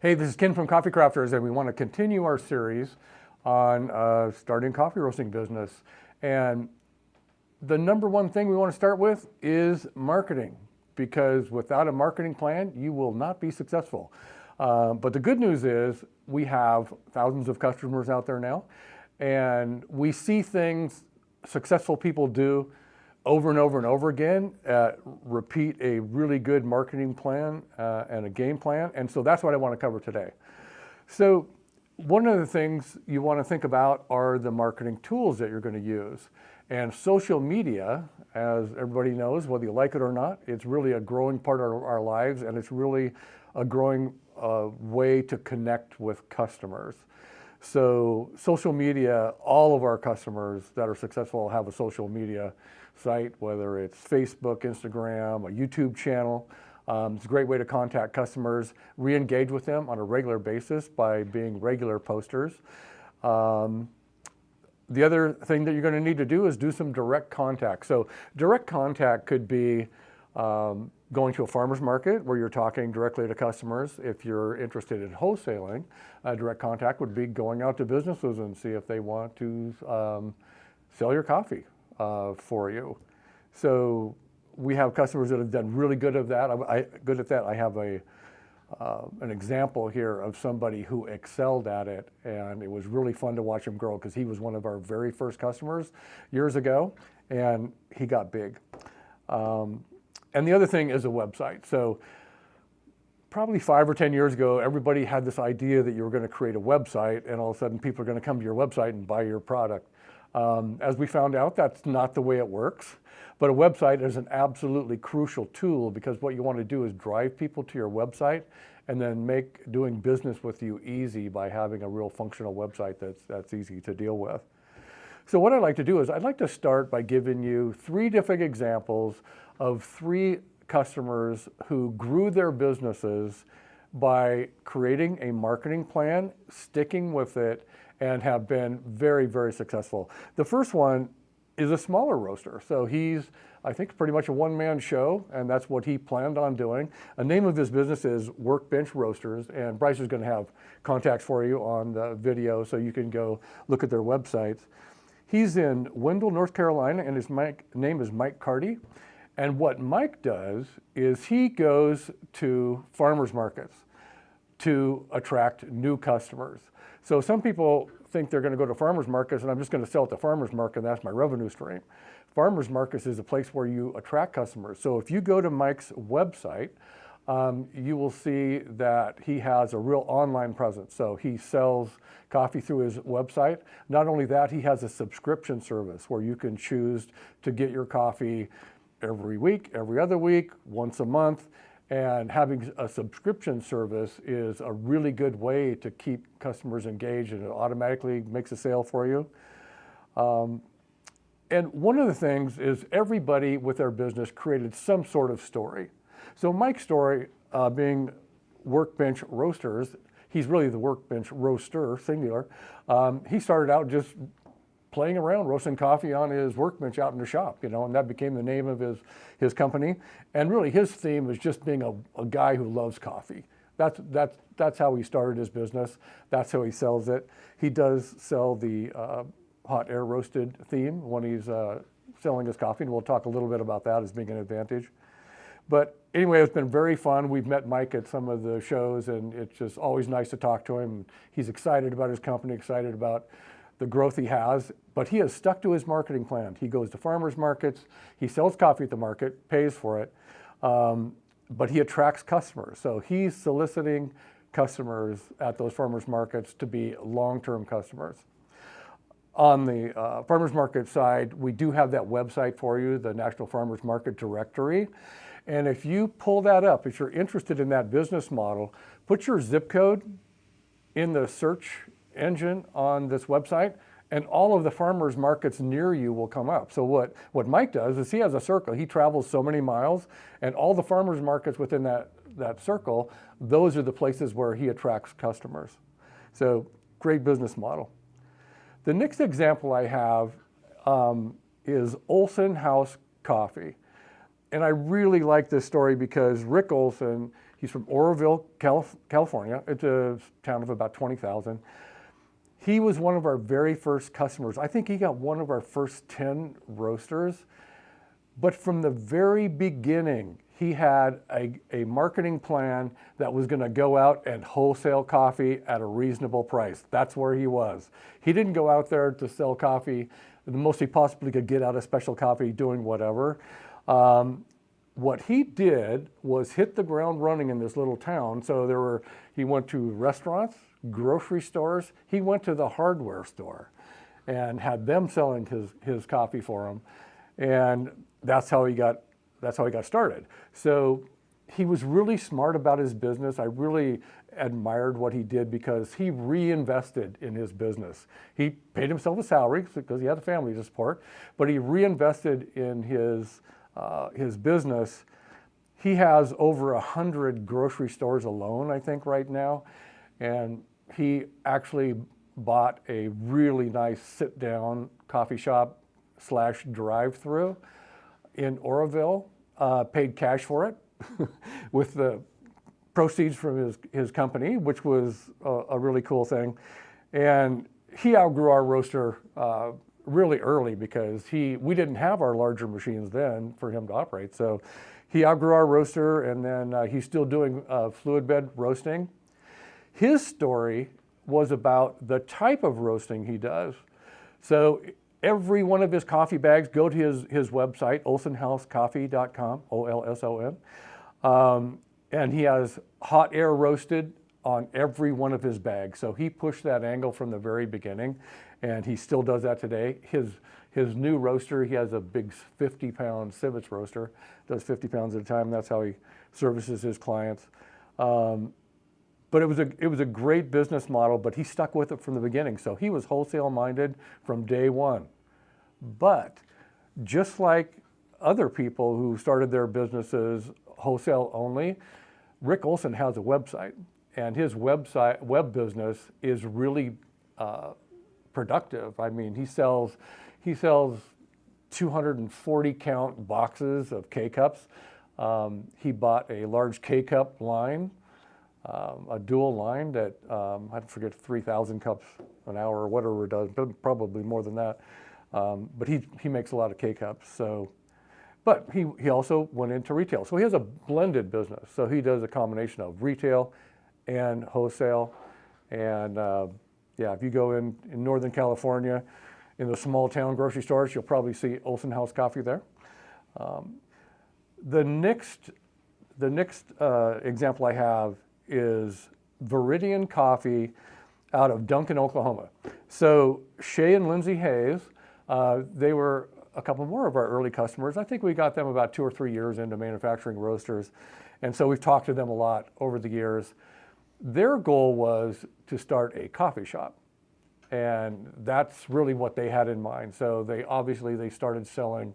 Hey, this is Ken from Coffee Crafters, and we want to continue our series on starting a coffee roasting business. And the number one thing we want to start with is marketing, because without a marketing plan, you will not be successful. But the good news is we have thousands of customers out there now, and we see things successful people do over and over and over again, repeat a really good marketing plan and a game plan. And so that's what I want to cover today. So one of the things you want to think about are the marketing tools that you're going to use. And social media, as everybody knows, whether you like it or not, it's really a growing part of our lives, and it's really a growing way to connect with customers. So social media, all of our customers that are successful have a social media site, whether it's Facebook, Instagram, a YouTube channel. It's a great way to contact customers, re-engage with them on a regular basis by being regular posters. The other thing that you're going to need to do is do some direct contact. So direct contact could be going to a farmer's market where you're talking directly to customers. If you're interested in wholesaling, direct contact would be going out to businesses and see if they want to sell your coffee for you. So we have customers that have done really good at that. I have an example here of somebody who excelled at it, and it was really fun to watch him grow because he was one of our very first customers years ago, and he got big. And the other thing is a website. So probably 5 or 10 years ago, everybody had this idea that you were going to create a website, and all of a sudden people are going to come to your website and buy your product. As we found out, that's not the way it works. But a website is an absolutely crucial tool, because what you want to do is drive people to your website and then make doing business with you easy by having a real functional website that's easy to deal with. So what I'd like to do is I'd like to start by giving you 3 different examples of 3 customers who grew their businesses by creating a marketing plan, sticking with it, and have been very, very successful. The first one is a smaller roaster. So he's, I think, pretty much a one-man show, and that's what he planned on doing. The name of his business is Workbench Roasters, and Bryce is going to have contacts for you on the video so you can go look at their websites. He's in Wendell, North Carolina, and his name is Mike Carty. And what Mike does is he goes to farmers markets to attract new customers. So some people think they're going to go to farmers markets and I'm just going to sell at the farmers market and that's my revenue stream. Farmers markets is a place where you attract customers. So if you go to Mike's website, you will see that he has a real online presence. So he sells coffee through his website. Not only that, he has a subscription service where you can choose to get your coffee every week, every other week, once a month. And having a subscription service is a really good way to keep customers engaged, and it automatically makes a sale for you. And one of the things is everybody with their business created some sort of story. So Mike's story, being Workbench Roasters, he's really the Workbench Roaster, singular. He started out just playing around, roasting coffee on his workbench out in the shop, and that became the name of his company. And really his theme is just being a guy who loves coffee. That's how he started his business. That's how he sells it. He does sell the hot air roasted theme when he's selling his coffee, and we'll talk a little bit about that as being an advantage. But anyway, it's been very fun. We've met Mike at some of the shows, and it's just always nice to talk to him. He's excited about his company, excited about the growth he has, but he has stuck to his marketing plan. He goes to farmers markets, he sells coffee at the market, pays for it, but he attracts customers. So he's soliciting customers at those farmers markets to be long-term customers. On the farmers market side, we do have that website for you, the National Farmers Market Directory. And if you pull that up, if you're interested in that business model, put your zip code in the search engine on this website, and all of the farmers markets near you will come up. So what Mike does is he has a circle. He travels so many miles, and all the farmers markets within that circle, those are the places where he attracts customers. So great business model. The next example I have is Olsen House Coffee. And I really like this story because Rick Olsen, He's from Oroville, California. It's a town of about 20,000. He was one of our very first customers. I think he got one of our first 10 roasters. But from the very beginning, he had a marketing plan that was going to go out and wholesale coffee at a reasonable price. That's where he was. He didn't go out there to sell coffee the most he possibly could get out of special coffee, doing whatever. What he did was hit the ground running in this little town. So he went to restaurants, grocery stores. He went to the hardware store and had them selling his coffee for him. And that's how he got started. So he was really smart about his business. I really admired what he did because he reinvested in his business. He paid himself a salary because he had a family to support, but he reinvested in his business. He has over 100 grocery stores alone, I think, right now. And he actually bought a really nice sit-down coffee shop / drive-through in Oroville, paid cash for it with the proceeds from his company, which was a really cool thing. And he outgrew our roaster really early because we didn't have our larger machines then for him to operate. So he outgrew our roaster, and then he's still doing fluid bed roasting. His story was about the type of roasting he does. So every one of his coffee bags, go to his website, olsenhousecoffee.com, OLSON. And he has hot air roasted on every one of his bags. So he pushed that angle from the very beginning, and he still does that today. His new roaster, he has a big 50-pound Civets roaster, does 50 pounds at a time. That's how he services his clients. But it was a great business model, but he stuck with it from the beginning. So he was wholesale minded from day one. But just like other people who started their businesses wholesale only, Rick Olsen has a website, and his web business is really productive. I mean, he sells 240 count boxes of K-cups. He bought a large K-cup line, a dual line that I forget 3,000 cups an hour or whatever it does, but probably more than that. But he makes a lot of K-cups. But he also went into retail. So he has a blended business. So he does a combination of retail and wholesale. And if you go in Northern California, in the small town grocery stores, you'll probably see Olsen House Coffee there. The next example I have is Vidiian Coffee out of Duncan, Oklahoma. So Shay and Lindsay Hayes, they were a couple more of our early customers. I think we got them about 2 or 3 years into manufacturing roasters. And so we've talked to them a lot over the years. Their goal was to start a coffee shop. And that's really what they had in mind. So they started selling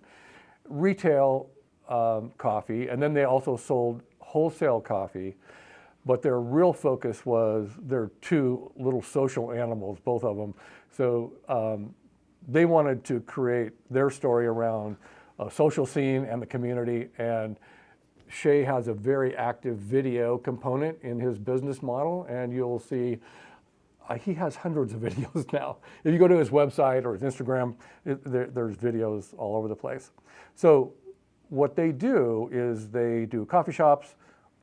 retail coffee, and then they also sold wholesale coffee. But their real focus was their 2 little social animals, both of them. So they wanted to create their story around a social scene and the community. And Shay has a very active video component in his business model, and you'll see he has hundreds of videos now. If you go to his website or his Instagram, there's videos all over the place. So what they do is they do coffee shops,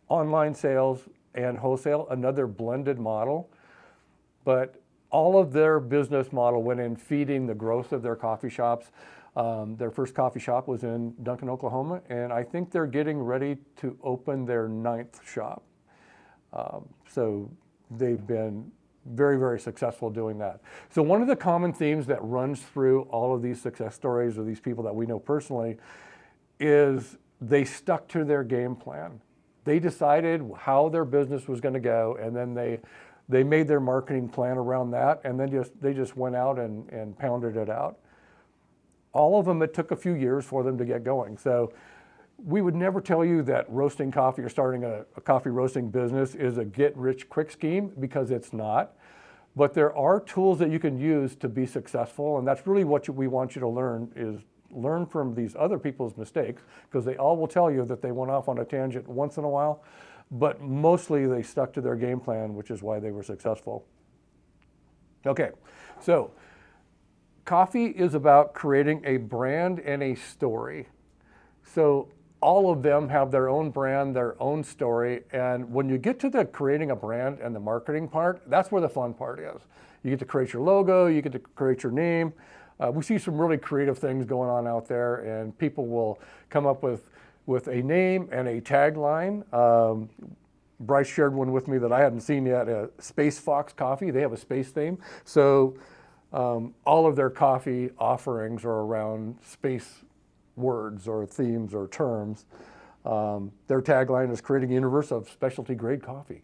online sales, and wholesale, another blended model. But all of their business model went in feeding the growth of their coffee shops. Their first coffee shop was in Duncan, Oklahoma, and I think they're getting ready to open their 9th shop. So they've been very, very successful doing that. So one of the common themes that runs through all of these success stories of these people that we know personally is they stuck to their game plan. They decided how their business was going to go, and then they made their marketing plan around that, and then they just went out and pounded it out. All of them, it took a few years for them to get going. So we would never tell you that roasting coffee or starting a coffee roasting business is a get-rich-quick scheme, because it's not. But there are tools that you can use to be successful, and that's really what we want you to learn, is learn from these other people's mistakes, because they all will tell you that they went off on a tangent once in a while. but mostly they stuck to their game plan, which is why they were successful. Okay, so coffee is about creating a brand and a story. So all of them have their own brand, their own story, and when you get to the creating a brand and the marketing part, that's where the fun part is. You get to create your logo, you get to create your name. We see some really creative things going on out there, and people will come up with a name and a tagline. Bryce shared one with me that I hadn't seen yet, Space Fox Coffee. They have a space theme. So all of their coffee offerings are around space words or themes or terms. Their tagline is creating a universe of specialty grade coffee.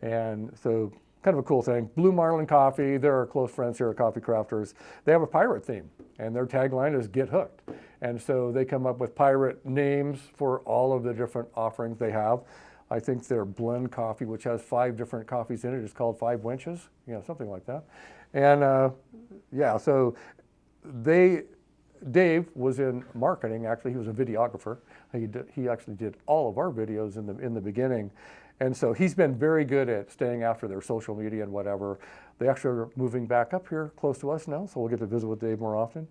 And so kind of a cool thing. Blue Marlin Coffee, they're our close friends here at Coffee Crafters. They have a pirate theme, and their tagline is Get Hooked. And so they come up with pirate names for all of the different offerings they have. I think their blend coffee, which has 5 different coffees in it, is called 5 Wenches, something like that. And yeah, so Dave was in marketing. Actually, he was a videographer. He actually did all of our videos in the beginning. And so he's been very good at staying after their social media and whatever. They actually are moving back up here close to us now, so we'll get to visit with Dave more often.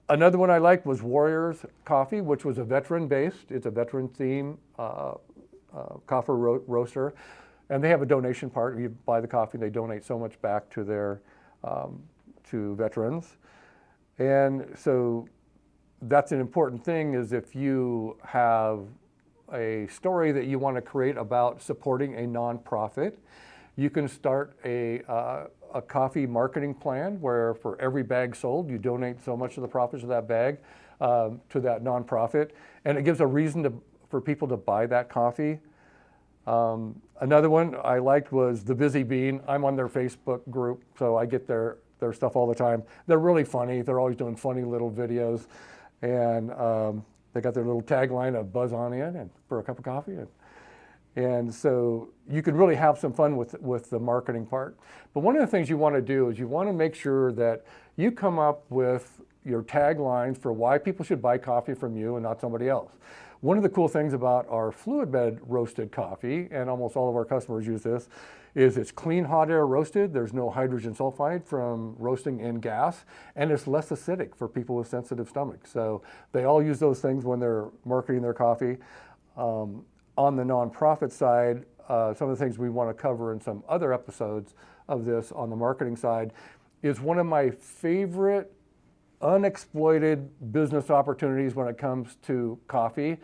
Another one I liked was Warriors Coffee, which was a veteran-based. It's a veteran theme coffee roaster. And they have a donation part. You buy the coffee, they donate so much back to their to veterans. And so that's an important thing, is if you have a story that you want to create about supporting a nonprofit, you can start a coffee marketing plan where for every bag sold, you donate so much of the profits of that bag to that nonprofit. And it gives a reason for people to buy that coffee. Another one I liked was The Busy Bean. I'm on their Facebook group, so I get their stuff all the time. They're really funny. They're always doing funny little videos. And they got their little tagline of buzz on in and for a cup of coffee. And so you can really have some fun with the marketing part. But one of the things you want to do is you want to make sure that you come up with your taglines for why people should buy coffee from you and not somebody else. One of the cool things about our fluid bed roasted coffee, and almost all of our customers use this, is it's clean hot air roasted. There's no hydrogen sulfide from roasting in gas, and it's less acidic for people with sensitive stomachs. So they all use those things when they're marketing their coffee. On the nonprofit side, some of the things we want to cover in some other episodes of this on the marketing side is one of my favorite unexploited business opportunities when it comes to coffee.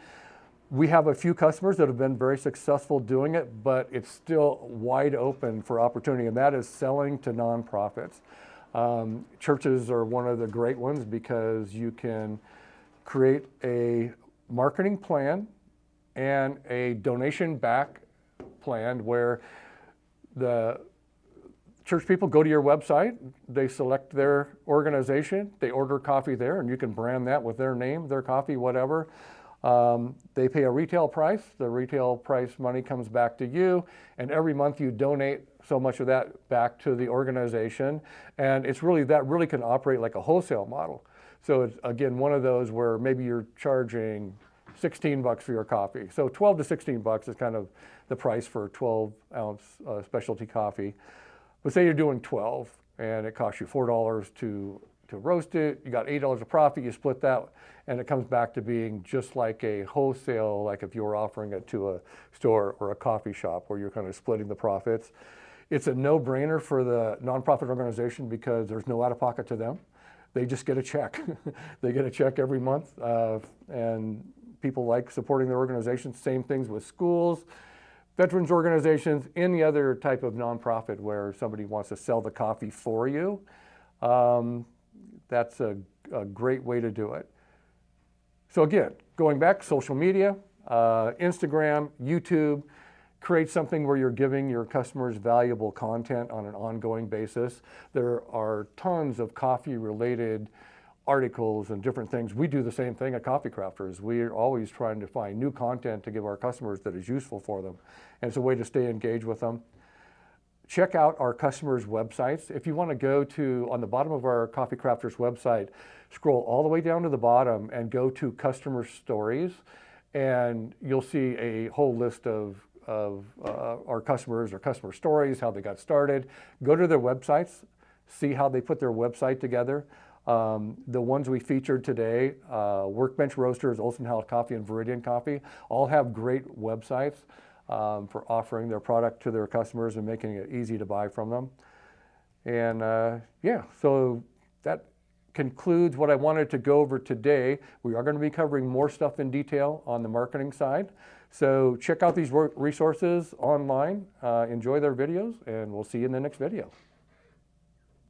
We have a few customers that have been very successful doing it, but it's still wide open for opportunity, and that is selling to nonprofits. Churches are one of the great ones because you can create a marketing plan and a donation back plan where the church people go to your website, they select their organization, they order coffee there, and you can brand that with their name, their coffee, whatever. They pay a retail price. The retail price money comes back to you, and every month you donate so much of that back to the organization. And it's really, that really can operate like a wholesale model. So it's, again, one of those where maybe you're charging $16 for your coffee. So 12 to 16 bucks is kind of the price for a 12-ounce specialty coffee. But say you're doing 12 and it costs you $4 to roast it, you got $8 of profit, you split that, and it comes back to being just like a wholesale, like if you were offering it to a store or a coffee shop where you're kind of splitting the profits. It's a no-brainer for the nonprofit organization because there's no out-of-pocket to them. They just get a check. They get a check every month, and people like supporting their organizations. Same things with schools, veterans organizations, any other type of nonprofit where somebody wants to sell the coffee for you. That's a great way to do it. So again, going back, social media, Instagram, YouTube, create something where you're giving your customers valuable content on an ongoing basis. There are tons of coffee-related articles and different things. We do the same thing at Coffee Crafters. We're always trying to find new content to give our customers that is useful for them. And it's a way to stay engaged with them. Check out our customers' websites. If you want to go to, on the bottom of our Coffee Crafters website, scroll all the way down to the bottom and go to customer stories. and you'll see a whole list of our customers, or customer stories, how they got started. Go to their websites, see how they put their website together. The ones we featured today, Workbench Roasters, Olsen Coffee, and Vidiian Coffee, all have great websites for offering their product to their customers and making it easy to buy from them. And yeah, so that concludes what I wanted to go over today. We are going to be covering more stuff in detail on the marketing side. So check out these resources online, enjoy their videos, and we'll see you in the next video.